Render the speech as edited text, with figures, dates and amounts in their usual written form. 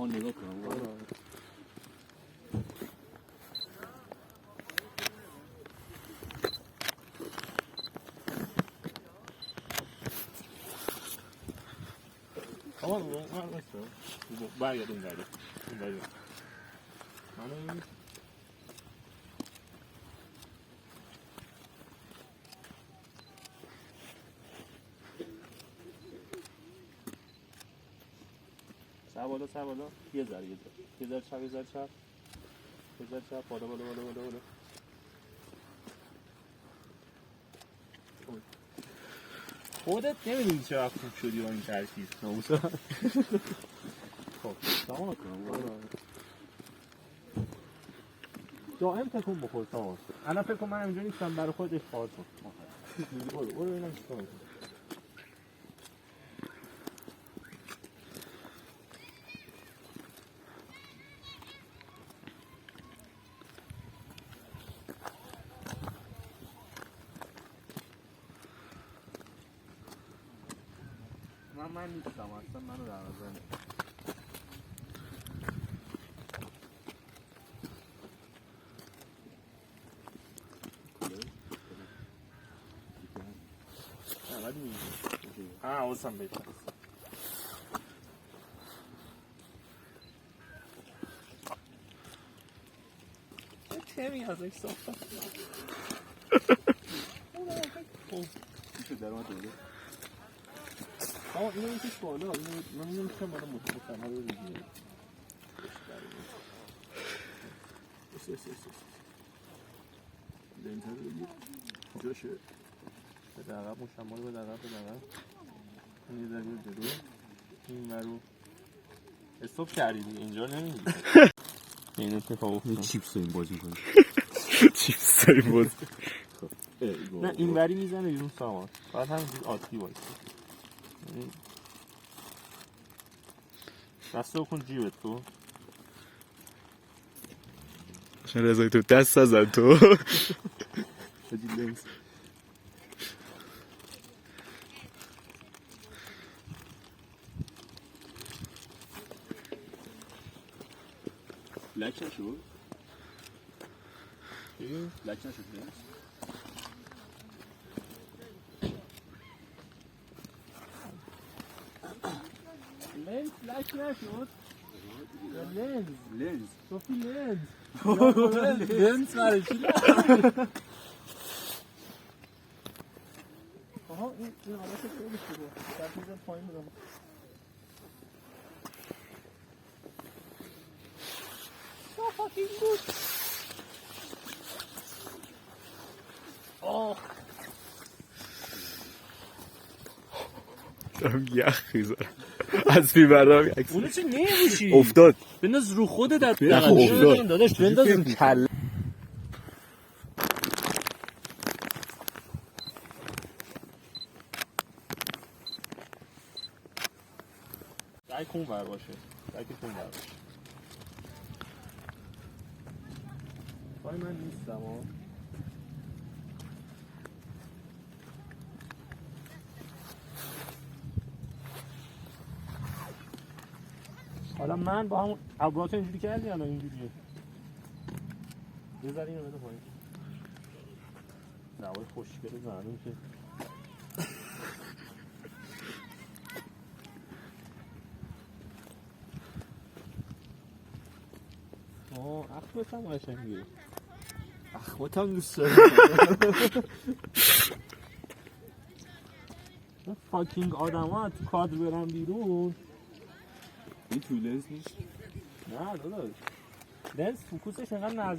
نگاه کنم. آقا من نمیستم برگرد این برگرد این برگرد من سر بالا یه ذره چپ بالا خودت نمیدونی چرا خوب شدی با این ترکیب ناموسا. خب تمام کنم دائم تکون بخور تمام. الان فکر کنم من اینجا نیستم برای خودت اشتباه کن. برو ببینم چیکار می‌کنی. من نیستم اصلا منو در نظر نگیر. حواسم بهت هست. کمی ازش ساختم. میشه در اومد دوله. اینو میکش بالا. من نمی‌تونم بالا مطمئن رو بگیرم. لنز رو بگیر. جاشه. به عقب مشمال به عقب. این یه ذره جلو. این ورو. استاپ کردی دیگه اینجا نمی‌گی. اینو که فوق چیپس داریم بازی می‌کنیم. چیپس داریم بازی. نه این وری میزنه بیرون سامان. بعد همینجوری عادی باشه. دستو کن جیبت تو. شن رضایی تو دست نزن تو. هجی لنز. لک نشد؟ لک نشد لنز لک نشد؟ لنز صوفی لنز لنز برای چی؟ آها این حالت خیلی خوبه. در میزن پایین بودم. So fucking good. دارم یخ میزنم از بیبرم یخ اونو چه نمیشی؟ افتاد بنداز رو خودت افتاد داداش بنداز رو کله. سعی کن بر باشه پای من نیستم ها. حالا من با همون ابرات اینجوری کردی یا اینجوریه؟ یه ذره اینو بده پایین. نوای خوشگل زنون که اخمت هم قشنگه. اخمت هم دوست دارم. اون فاکینگ آدم ها تو کادر برن بیرون. این تو لنز نیست؟ نه داداش لنز فوکوسش انقدر نزدیک